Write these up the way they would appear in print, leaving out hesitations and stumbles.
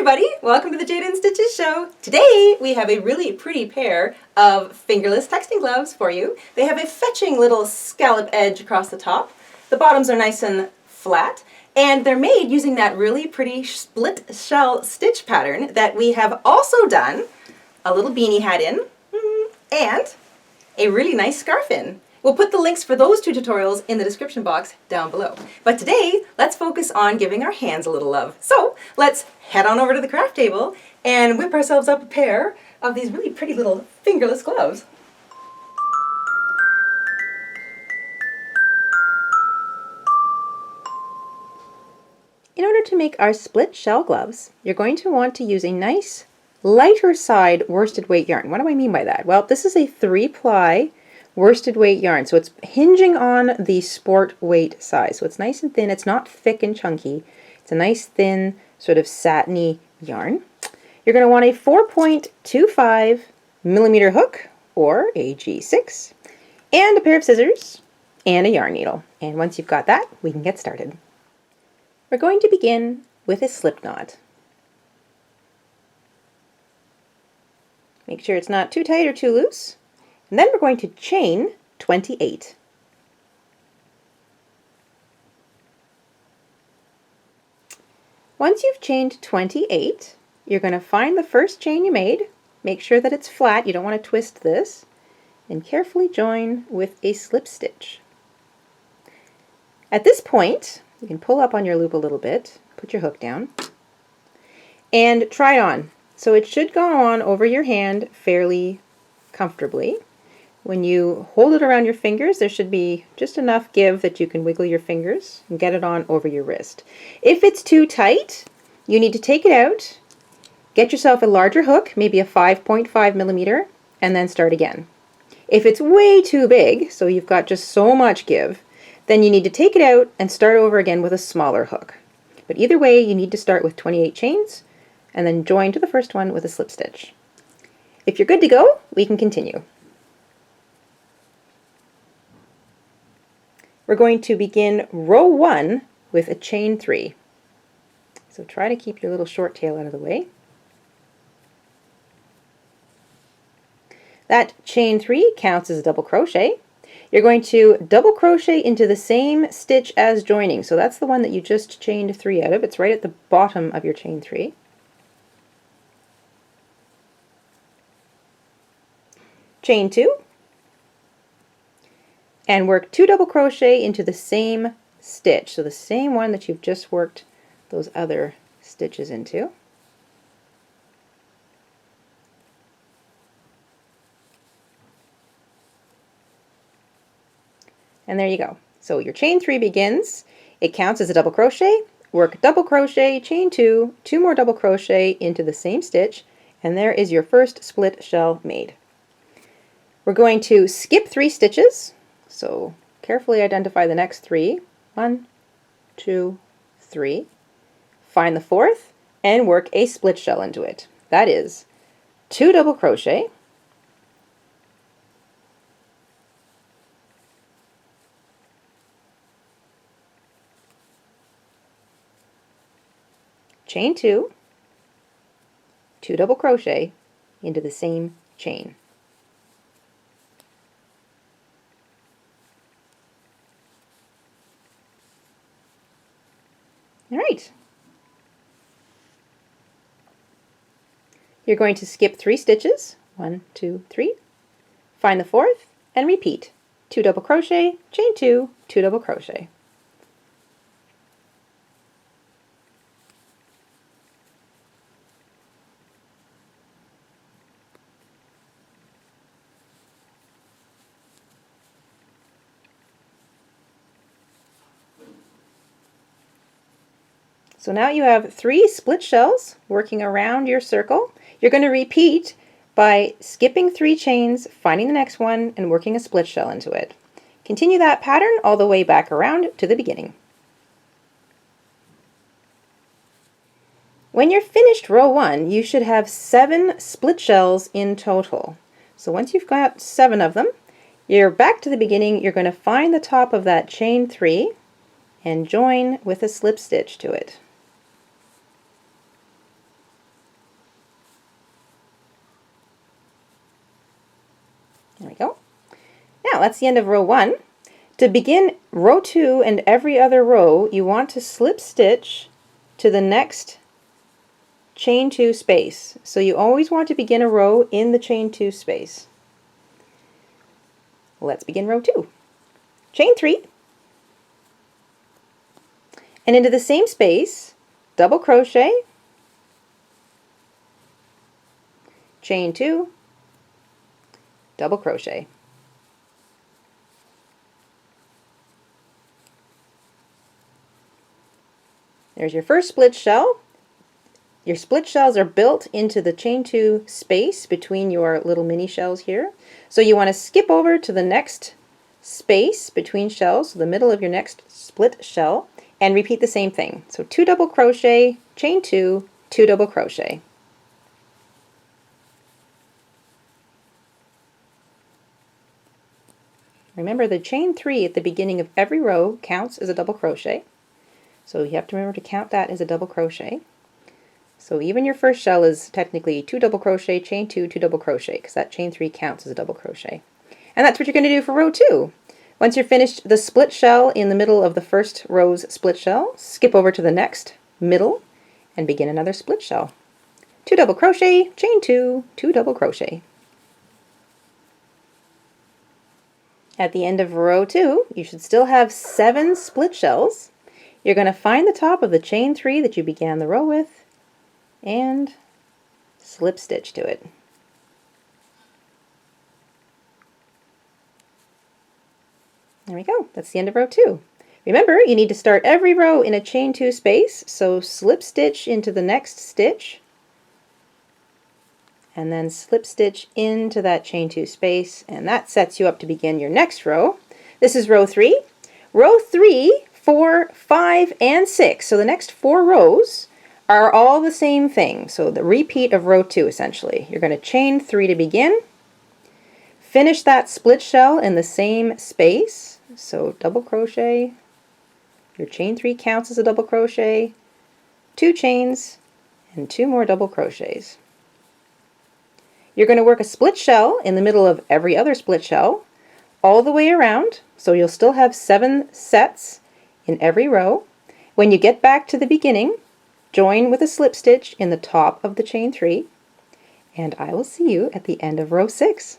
everybody, welcome to the Jayda InStitches show. Today we have a really pretty pair of fingerless texting gloves for you. They have a fetching little scallop edge across the top. The bottoms are nice and flat, and they're made using that really pretty split shell stitch pattern that we have also done a little beanie hat in and a really nice scarf in. We'll put the links for those two tutorials in the description box down below. But today, let's focus on giving our hands a little love. So let's head on over to the craft table and whip ourselves up a pair of these really pretty little fingerless gloves. In order to make our split shell gloves, you're going to want to use a nice lighter side worsted weight yarn. What do I mean by that? Well, this is a 3-ply worsted weight yarn, so it's hinging on the sport weight size. So it's nice and thin, it's not thick and chunky. It's a nice thin sort of satiny yarn. You're going to want a 4.25 millimeter hook or a G6 and a pair of scissors and a yarn needle. And once you've got that, we can get started. We're going to begin with a slip knot. Make sure it's not too tight or too loose. And then we're going to chain 28. Once you've chained 28, you're going to find the first chain you made. Make sure that it's flat, you don't want to twist this, and carefully join with a slip stitch. At this point, you can pull up on your loop a little bit, put your hook down, and try it on. So it should go on over your hand fairly comfortably. When you hold it around your fingers, there should be just enough give that you can wiggle your fingers and get it on over your wrist. If it's too tight, you need to take it out, get yourself a larger hook, maybe a 5.5 millimeter, and then start again. If it's way too big, so you've got just so much give, then you need to take it out and start over again with a smaller hook. But either way, you need to start with 28 chains and then join to the first one with a slip stitch. If you're good to go, we can continue. We're going to begin row 1 with a chain 3. So try to keep your little short tail out of the way. That chain 3 counts as a double crochet. You're going to double crochet into the same stitch as joining. So that's the one that you just chained 3 out of. It's right at the bottom of your chain 3. Chain 2. And work 2 double crochet into the same stitch, so the same one that you've just worked those other stitches into. And there you go. So your chain 3 begins, it counts as a double crochet, work double crochet, chain 2, 2 more double crochet into the same stitch, and there is your first split shell made. We're going to skip 3 stitches. So carefully identify the next 3. 1, 2, 3. Find the 4th and work a split shell into it. That is 2 double crochet, chain 2, 2 double crochet into the same chain. All right. You're going to skip 3 stitches. 1, 2, 3. Find the 4th and repeat. 2 double crochet, chain 2, 2 double crochet. So now you have 3 split shells working around your circle. You're going to repeat by skipping 3 chains, finding the next one, and working a split shell into it. Continue that pattern all the way back around to the beginning. When you're finished row 1, you should have 7 split shells in total. So once you've got 7 of them, you're back to the beginning. You're going to find the top of that chain 3 and join with a slip stitch to it. we go. Now that's the end of row 1. To begin row 2 and every other row, you want to slip stitch to the next chain 2 space. So you always want to begin a row in the chain 2 space. Let's begin row 2. Chain 3, and into the same space, double crochet, chain 2, double crochet. There's your first split shell. Your split shells are built into the chain 2 space between your little mini shells here. So you want to skip over to the next space between shells, so the middle of your next split shell, and repeat the same thing. So 2 double crochet, chain 2, 2 double crochet. Remember, the chain 3 at the beginning of every row counts as a double crochet. So you have to remember to count that as a double crochet. So even your first shell is technically 2 double crochet, chain 2, 2 double crochet, because that chain 3 counts as a double crochet. And that's what you're going to do for row 2. Once you're finished the split shell in the middle of the first row's split shell, skip over to the next middle and begin another split shell. 2 double crochet, chain 2, 2 double crochet. At the end of row 2, you should still have 7 split shells. You're going to find the top of the chain 3 that you began the row with and slip stitch to it. There we go. That's the end of row 2. Remember, you need to start every row in a chain 2 space, so slip stitch into the next stitch and then slip stitch into that chain 2 space, and that sets you up to begin your next row. This is row 3. Row 3, 4, 5, and 6. So the next 4 rows are all the same thing. So the repeat of row 2 essentially. You're going to chain 3 to begin. Finish that split shell in the same space. So double crochet. Your chain 3 counts as a double crochet. 2 chains and 2 more double crochets. You're going to work a split shell in the middle of every other split shell all the way around. So you'll still have 7 sets in every row. When you get back to the beginning, join with a slip stitch in the top of the chain 3, and I will see you at the end of row 6.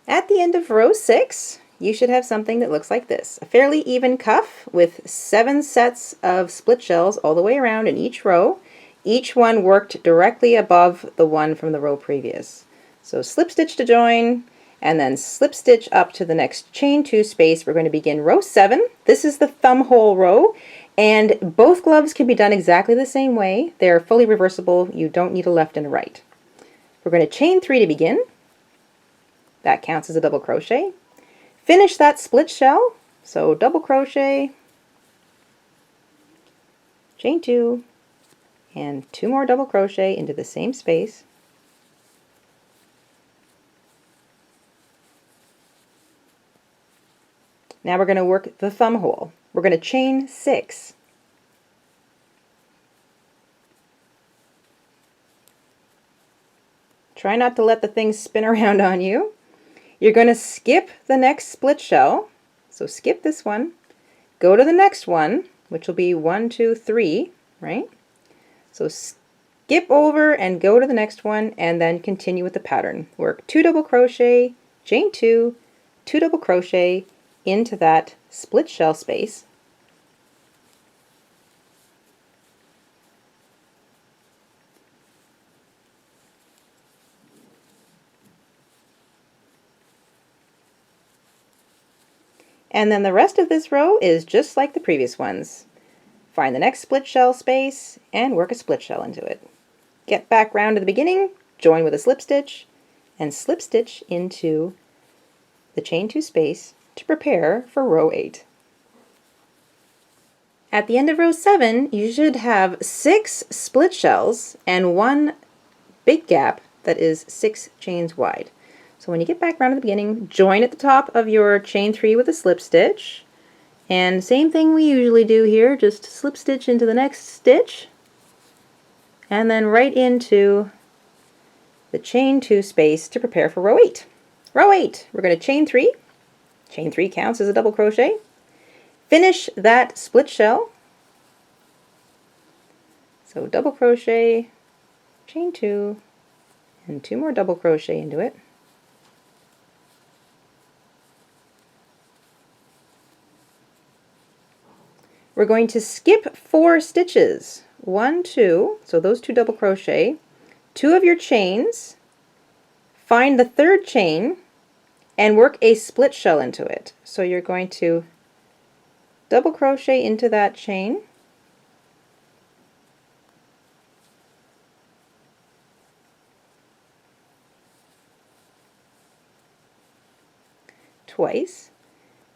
At the end of row 6, you should have something that looks like this. A fairly even cuff with 7 sets of split shells all the way around in each row, each one worked directly above the one from the row previous. So slip stitch to join, and then slip stitch up to the next chain 2 space. We're going to begin row 7. This is the thumb hole row, and both gloves can be done exactly the same way. They're fully reversible. You don't need a left and a right. We're going to chain 3 to begin. That counts as a double crochet. Finish that split shell, so double crochet, chain 2, and 2 more double crochet into the same space. Now we're going to work the thumb hole. We're going to chain 6. Try not to let the thing spin around on you. You're going to skip the next split shell. So skip this one. Go to the next one, which will be 1, 2, 3, right? So skip over and go to the next one and then continue with the pattern. Work 2 double crochet, chain 2, 2 double crochet, into that split shell space. And then the rest of this row is just like the previous ones. Find the next split shell space and work a split shell into it. Get back round to the beginning, join with a slip stitch, and slip stitch into the chain 2 space to prepare for row 8. At the end of row 7, you should have 6 split shells and 1 big gap that is 6 chains wide. So when you get back around to the beginning, join at the top of your chain 3 with a slip stitch, and same thing we usually do here, just slip stitch into the next stitch and then right into the chain 2 space to prepare for row 8. Row 8, we're going to chain 3. Chain 3 counts as a double crochet. Finish that split shell. So double crochet, chain 2, and 2 more double crochet into it. We're going to skip 4 stitches. 1, 2, so those 2 double crochet, 2 of your chains, find the 3rd chain, and work a split shell into it. So you're going to double crochet into that chain, twice,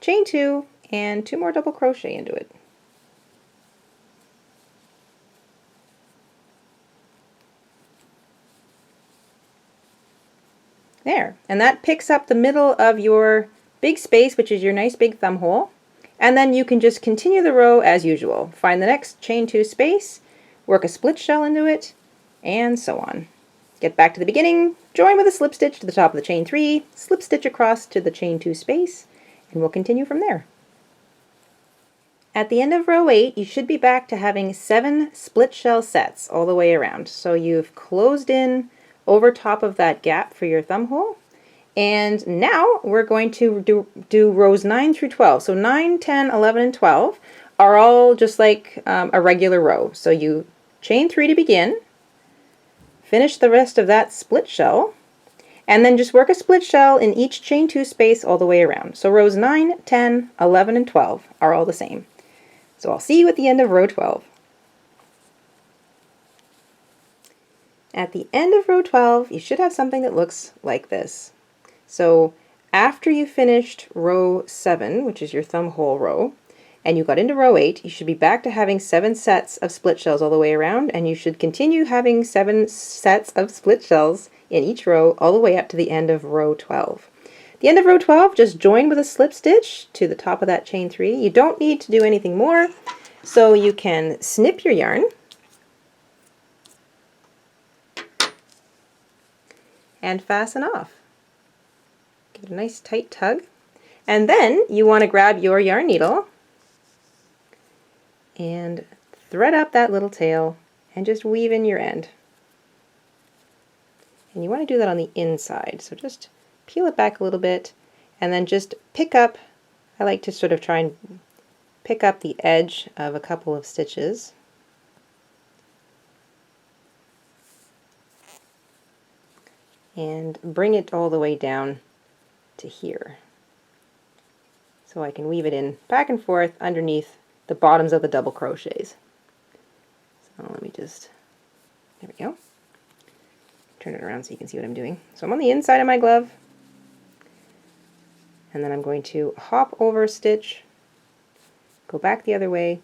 chain 2, and 2 more double crochet into it. There, and that picks up the middle of your big space, which is your nice big thumb hole, and then you can just continue the row as usual. Find the next chain 2 space, work a split shell into it, and so on. Get back to the beginning, join with a slip stitch to the top of the chain 3, slip stitch across to the chain 2 space, and we'll continue from there. At the end of row 8, you should be back to having 7 split shell sets all the way around. So you've closed in over top of that gap for your thumb hole. And now we're going to do rows 9 through 12. So 9, 10, 11, and 12 are all just like a regular row. So you chain 3 to begin, finish the rest of that split shell, and then just work a split shell in each chain 2 space all the way around. So rows 9, 10, 11, and 12 are all the same. So I'll see you at the end of row 12. At the end of row 12, you should have something that looks like this. So after you finished row 7, which is your thumb hole row, and you got into row 8, you should be back to having 7 sets of split shells all the way around, and you should continue having 7 sets of split shells in each row all the way up to the end of row 12. At the end of row 12, just join with a slip stitch to the top of that chain 3. You don't need to do anything more, so you can snip your yarn and fasten off. Give it a nice tight tug. And then you want to grab your yarn needle and thread up that little tail and just weave in your end. And you want to do that on the inside. So just peel it back a little bit and then just pick up, I like to sort of try and pick up the edge of a couple of stitches. And bring it all the way down to here. So I can weave it in back and forth underneath the bottoms of the double crochets. So let me just, there we go. Turn it around so you can see what I'm doing. So I'm on the inside of my glove, and then I'm going to hop over a stitch, go back the other way.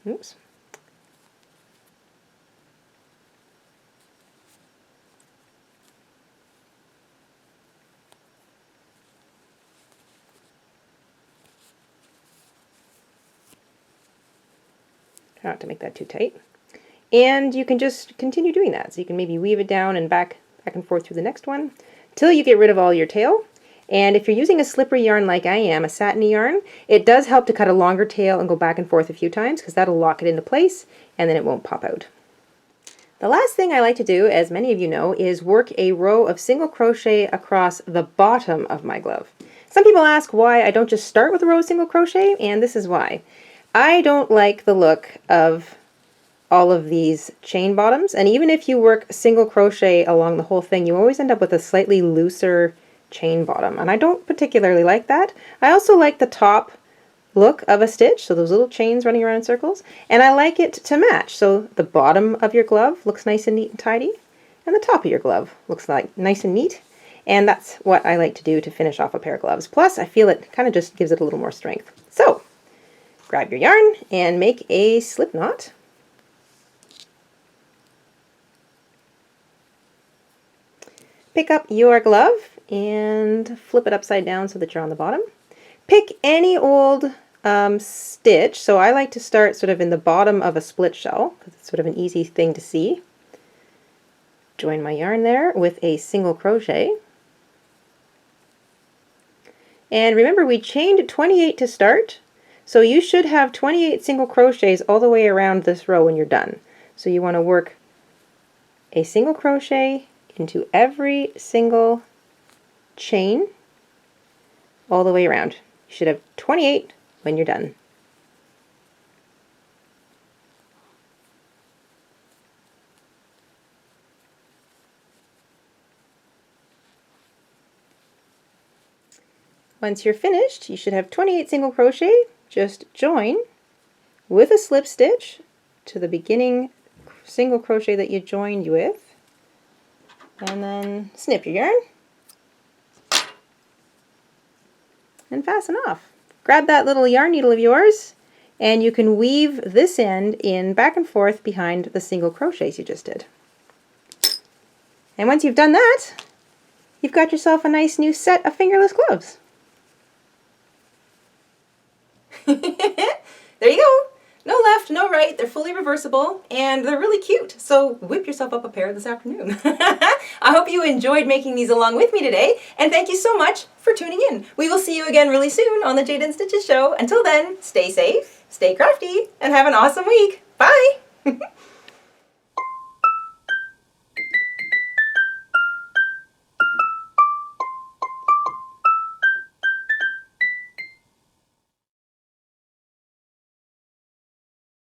Oops. Try not to make that too tight. And you can just continue doing that. So you can maybe weave it down and back and forth through the next one till you get rid of all your tail. And if you're using a slippery yarn like I am, a satiny yarn, it does help to cut a longer tail and go back and forth a few times because that'll lock it into place and then it won't pop out. The last thing I like to do, as many of you know, is work a row of single crochet across the bottom of my glove. Some people ask why I don't just start with a row of single crochet, and this is why. I don't like the look of all of these chain bottoms, and even if you work single crochet along the whole thing, you always end up with a slightly looser chain bottom, and I don't particularly like that. I also like the top look of a stitch, so those little chains running around in circles, and I like it to match, so the bottom of your glove looks nice and neat and tidy, and the top of your glove looks like nice and neat, and that's what I like to do to finish off a pair of gloves. Plus, I feel it kind of just gives it a little more strength. So, grab your yarn and make a slip knot. Pick up your glove and flip it upside down so that you're on the bottom. Pick any old stitch. So I like to start sort of in the bottom of a split shell because it's sort of an easy thing to see. Join my yarn there with a single crochet. And remember, we chained 28 to start, so you should have 28 single crochets all the way around this row when you're done. So you want to work a single crochet into every single chain all the way around. You should have 28 when you're done. Once you're finished, you should have 28 single crochet. Just join with a slip stitch to the beginning single crochet that you joined with, and then snip your yarn and fasten off. Grab that little yarn needle of yours, and you can weave this end in back and forth behind the single crochets you just did. And once you've done that, you've got yourself a nice new set of fingerless gloves. There you go. No left, no right. They're fully reversible, and they're really cute. So whip yourself up a pair this afternoon. I hope you enjoyed making these along with me today, and thank you so much for tuning in. We will see you again really soon on the Jayda InStitches show. Until then, stay safe, stay crafty, and have an awesome week. Bye!